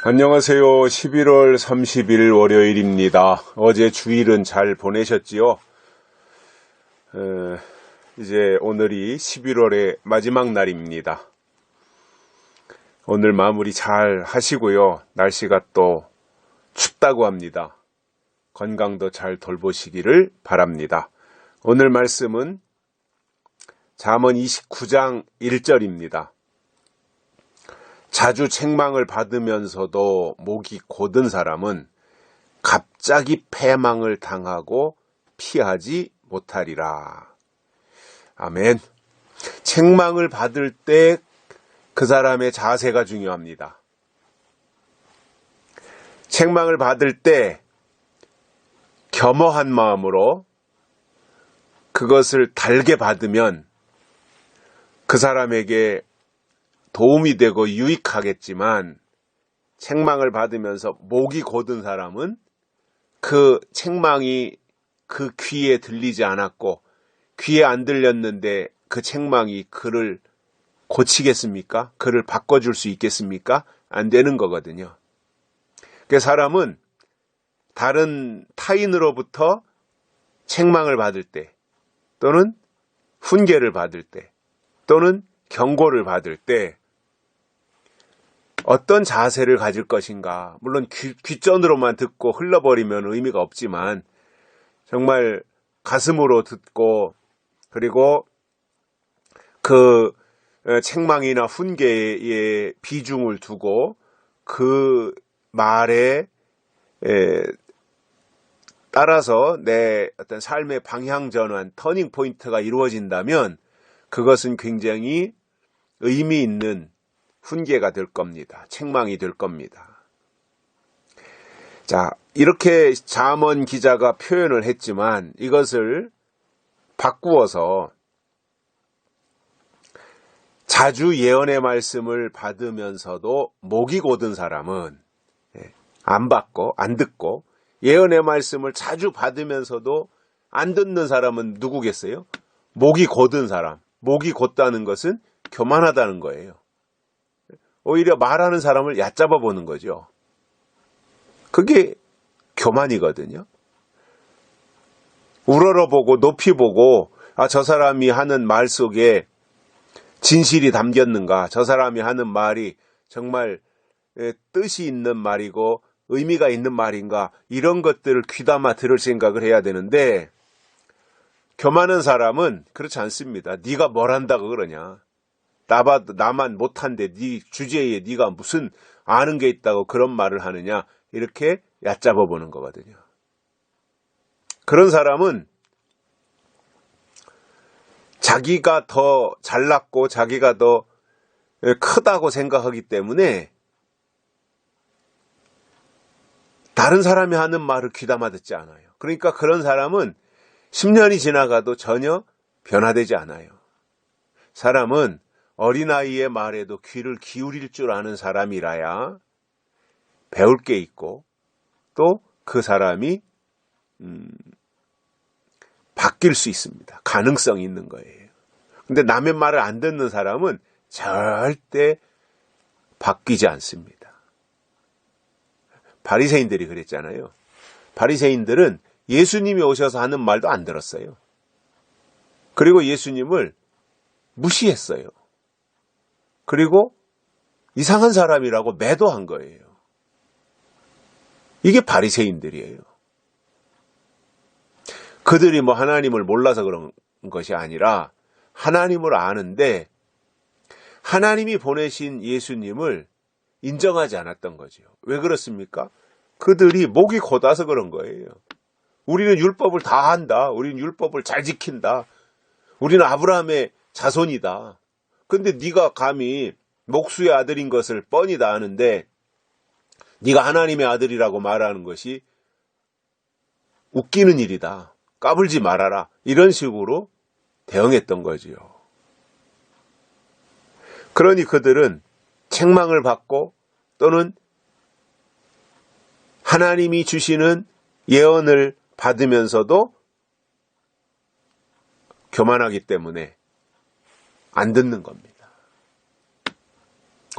안녕하세요. 11월 30일 월요일입니다. 어제 주일은 잘 보내셨지요? 이제 오늘이 11월의 마지막 날입니다. 오늘 마무리 잘 하시고요. 날씨가 또 춥다고 합니다. 건강도 잘 돌보시기를 바랍니다. 오늘 말씀은 잠언 29장 1절입니다. 자주 책망을 받으면서도 목이 곧은 사람은 갑자기 패망을 당하고 피하지 못하리라. 아멘. 책망을 받을 때 그 사람의 자세가 중요합니다. 책망을 받을 때 겸허한 마음으로 그것을 달게 받으면 그 사람에게 도움이 되고 유익하겠지만, 책망을 받으면서 목이 곧은 사람은 그 책망이 그 귀에 들리지 않았고 귀에 안 들렸는데 그 책망이 그를 고치겠습니까? 그를 바꿔줄 수 있겠습니까? 안 되는 거거든요. 그 사람은 다른 타인으로부터 책망을 받을 때, 또는 훈계를 받을 때, 또는 경고를 받을 때 어떤 자세를 가질 것인가. 물론 귓전으로만 듣고 흘러버리면 의미가 없지만 정말 가슴으로 듣고, 그리고 그 책망이나 훈계에 비중을 두고 그 말에 따라서 내 어떤 삶의 방향 전환, 터닝 포인트가 이루어진다면 그것은 굉장히 의미 있는 훈계가 될 겁니다. 책망이 될 겁니다. 자, 이렇게 잠언 기자가 표현을 했지만 이것을 바꾸어서 자주 예언의 말씀을 받으면서도 목이 곧은 사람은, 안 받고 안 듣고 예언의 말씀을 자주 받으면서도 안 듣는 사람은 누구겠어요? 목이 곧은 사람. 목이 곧다는 것은 교만하다는 거예요. 오히려 말하는 사람을 얕잡아 보는 거죠. 그게 교만이거든요. 우러러보고 높이 보고, 저 사람이 하는 말 속에 진실이 담겼는가, 저 사람이 하는 말이 정말 뜻이 있는 말이고 의미가 있는 말인가, 이런 것들을 귀담아 들을 생각을 해야 되는데, 교만한 사람은 그렇지 않습니다. 네가 뭘 한다고 그러냐, 나만 못한데 네 주제에 네가 무슨 아는 게 있다고 그런 말을 하느냐, 이렇게 얕잡아 보는 거거든요. 그런 사람은 자기가 더 잘났고 자기가 더 크다고 생각하기 때문에 다른 사람이 하는 말을 귀담아 듣지 않아요. 그러니까 그런 사람은 10년이 지나가도 전혀 변화되지 않아요. 사람은 어린아이의 말에도 귀를 기울일 줄 아는 사람이라야 배울 게 있고, 또 그 사람이 바뀔 수 있습니다. 가능성이 있는 거예요. 근데 남의 말을 안 듣는 사람은 절대 바뀌지 않습니다. 바리새인들이 그랬잖아요. 바리새인들은 예수님이 오셔서 하는 말도 안 들었어요. 그리고 예수님을 무시했어요. 그리고 이상한 사람이라고 매도한 거예요. 이게 바리새인들이에요. 그들이 하나님을 몰라서 그런 것이 아니라 하나님을 아는데 하나님이 보내신 예수님을 인정하지 않았던 거죠. 왜 그렇습니까? 그들이 목이 곧아서 그런 거예요. 우리는 율법을 다 한다. 우리는 율법을 잘 지킨다. 우리는 아브라함의 자손이다. 근데 네가 감히 목수의 아들인 것을 뻔히 다 아는데 네가 하나님의 아들이라고 말하는 것이 웃기는 일이다. 까불지 말아라. 이런 식으로 대응했던 거지요. 그러니 그들은 책망을 받고, 또는 하나님이 주시는 예언을 받으면서도 교만하기 때문에 안 듣는 겁니다.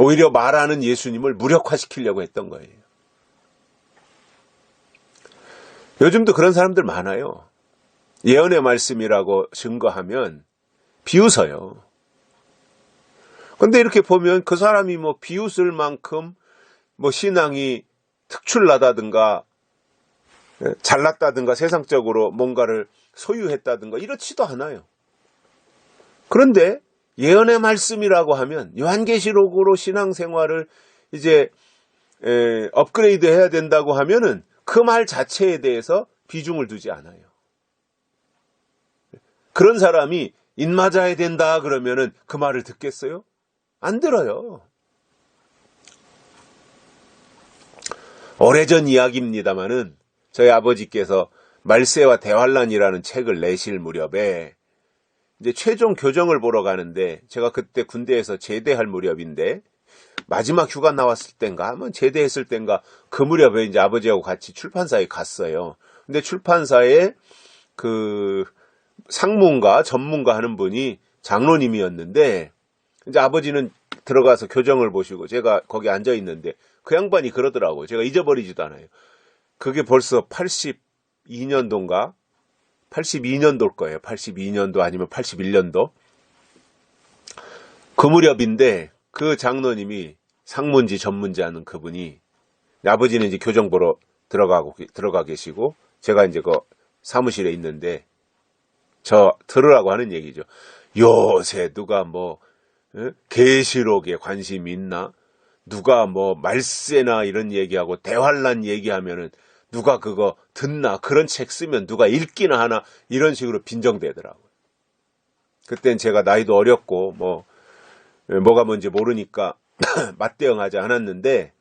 오히려 말하는 예수님을 무력화시키려고 했던 거예요. 요즘도 그런 사람들 많아요. 예언의 말씀이라고 증거하면 비웃어요. 근데 이렇게 보면 그 사람이 뭐 비웃을 만큼 뭐 신앙이 특출나다든가 잘났다든가 세상적으로 뭔가를 소유했다든가 이렇지도 않아요. 그런데 예언의 말씀이라고 하면 요한계시록으로 신앙생활을 이제 업그레이드 해야 된다고 하면은 그 말 자체에 대해서 비중을 두지 않아요. 그런 사람이 인맞아야 된다 그러면은 그 말을 듣겠어요? 안 들어요. 오래전 이야기입니다마는 저희 아버지께서 말세와 대환란이라는 책을 내실 무렵에 이제 최종 교정을 보러 가는데 제가 그때 군대에서 제대할 무렵인데 마지막 휴가 나왔을 땐가 하면 제대했을 땐가 그 무렵에 이제 아버지하고 같이 출판사에 갔어요. 근데 출판사에 그 상무인가 전문가 하는 분이 장로님이었는데 이제 아버지는 들어가서 교정을 보시고 제가 거기 앉아 있는데 그 양반이 그러더라고요. 제가 잊어버리지도 않아요. 그게 벌써 82년도인가? 82년도일 거예요. 82년도 아니면 81년도. 그 무렵인데 그 장로님이 상문지 전문지 하는 그분이 아버지는 이제 교정 보러 들어가 계시고 제가 이제 그 사무실에 있는데 저 들으라고 하는 얘기죠. 요새 누가 뭐 계시록에 관심이 있나? 누가 뭐 말세나 이런 얘기하고 대환란 얘기하면은 누가 그거 듣나? 그런 책 쓰면 누가 읽기나 하나? 이런 식으로 빈정대더라고요. 그땐 제가 나이도 어렸고 뭐가 뭔지 모르니까 맞대응하지 않았는데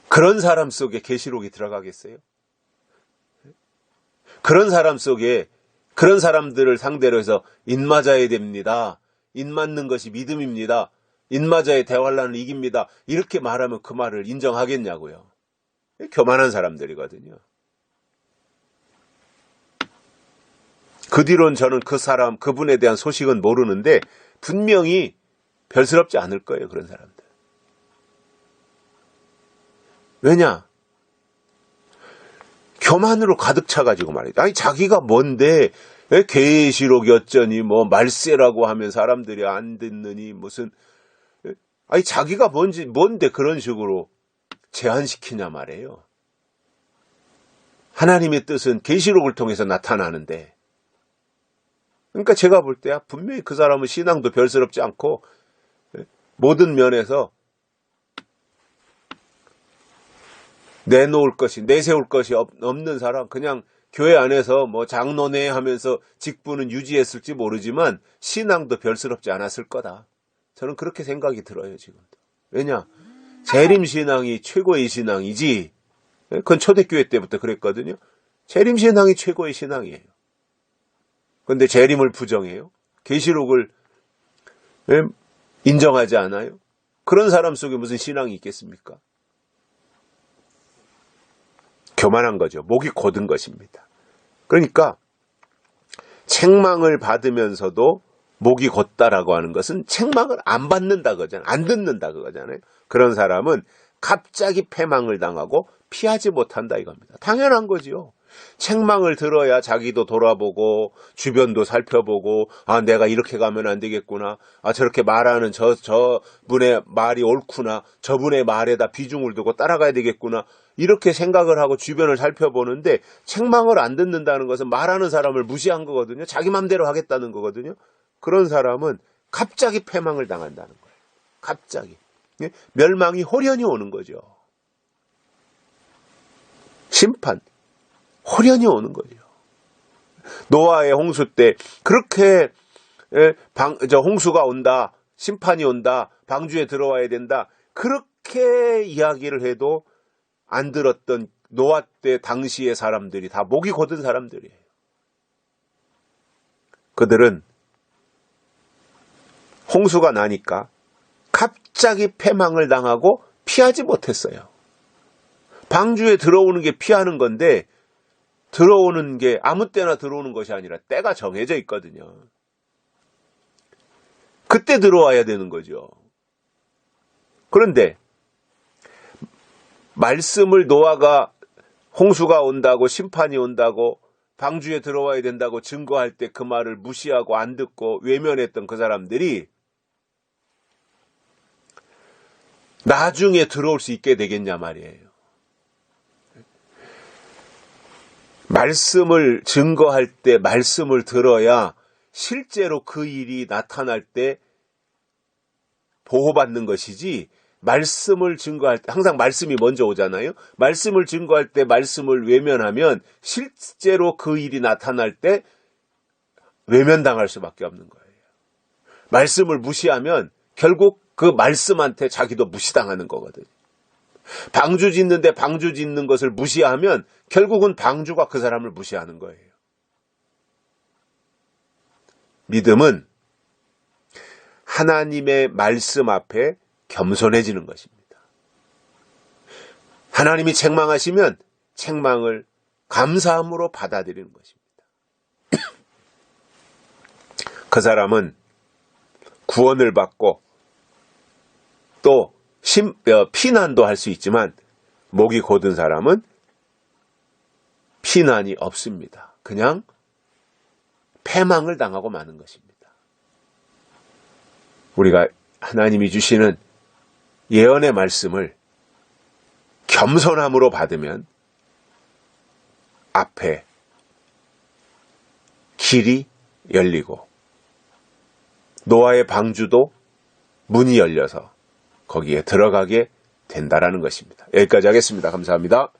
그런 사람 속에 계시록이 들어가겠어요? 그런 사람 속에 그런 사람들을 상대로 해서 인맞아야 됩니다. 인맞는 것이 믿음입니다. 인맞아야 대환란을 이깁니다. 이렇게 말하면 그 말을 인정하겠냐고요. 교만한 사람들이거든요. 그 뒤로는 저는 그분에 대한 소식은 모르는데 분명히 별스럽지 않을 거예요. 그런 사람들. 왜냐? 교만으로 가득 차가지고 말이죠. 아니 자기가 뭔데 왜 계시록이 어쩌니 뭐 말세라고 하면 사람들이 안 듣느니 무슨 아니 자기가 뭔데 그런 식으로 제한시키냐 말이에요. 하나님의 뜻은 계시록을 통해서 나타나는데 그러니까 제가 볼 때 분명히 그 사람은 신앙도 별스럽지 않고 모든 면에서 내세울 것이 없는 사람, 그냥 교회 안에서 뭐 장로네 하면서 직분은 유지했을지 모르지만 신앙도 별스럽지 않았을 거다. 저는 그렇게 생각이 들어요, 지금도. 왜냐? 재림신앙이 최고의 신앙이지. 그건 초대교회 때부터 그랬거든요. 재림신앙이 최고의 신앙이에요. 그런데 재림을 부정해요. 계시록을 인정하지 않아요. 그런 사람 속에 무슨 신앙이 있겠습니까? 교만한 거죠. 목이 곧은 것입니다. 그러니까 책망을 받으면서도 목이 곧다라고 하는 것은 책망을 안 받는다 그거잖아요. 안 듣는다 그거잖아요. 그런 사람은 갑자기 패망을 당하고 피하지 못한다 이겁니다. 당연한 거지요. 책망을 들어야 자기도 돌아보고 주변도 살펴보고 내가 이렇게 가면 안 되겠구나. 저렇게 말하는 저분의 말이 옳구나. 저분의 말에다 비중을 두고 따라가야 되겠구나. 이렇게 생각을 하고 주변을 살펴보는데 책망을 안 듣는다는 것은 말하는 사람을 무시한 거거든요. 자기 맘대로 하겠다는 거거든요. 그런 사람은 갑자기 패망을 당한다는 거예요. 갑자기. 멸망이 호련히 오는 거죠. 심판. 호련히 오는 거죠. 노아의 홍수 때 그렇게 홍수가 온다, 심판이 온다, 방주에 들어와야 된다 그렇게 이야기를 해도 안 들었던 노아 때 당시의 사람들이 다 목이 곧은 사람들이에요. 그들은 홍수가 나니까 갑자기 패망을 당하고 피하지 못했어요. 방주에 들어오는 게 피하는 건데 들어오는 게 아무 때나 들어오는 것이 아니라 때가 정해져 있거든요. 그때 들어와야 되는 거죠. 그런데 말씀을 노아가 홍수가 온다고 심판이 온다고 방주에 들어와야 된다고 증거할 때 그 말을 무시하고 안 듣고 외면했던 그 사람들이 나중에 들어올 수 있게 되겠냐 말이에요. 말씀을 증거할 때 말씀을 들어야 실제로 그 일이 나타날 때 보호받는 것이지, 말씀을 증거할 때 항상 말씀이 먼저 오잖아요. 말씀을 증거할 때 말씀을 외면하면 실제로 그 일이 나타날 때 외면당할 수밖에 없는 거예요. 말씀을 무시하면 결국 그 말씀한테 자기도 무시당하는 거거든요. 방주 짓는데 방주 짓는 것을 무시하면 결국은 방주가 그 사람을 무시하는 거예요. 믿음은 하나님의 말씀 앞에 겸손해지는 것입니다. 하나님이 책망하시면 책망을 감사함으로 받아들이는 것입니다. 그 사람은 구원을 받고 또 피난도 할 수 있지만 목이 곧은 사람은 피난이 없습니다. 그냥 패망을 당하고 마는 것입니다. 우리가 하나님이 주시는 예언의 말씀을 겸손함으로 받으면 앞에 길이 열리고 노아의 방주도 문이 열려서 거기에 들어가게 된다라는 것입니다. 여기까지 하겠습니다. 감사합니다.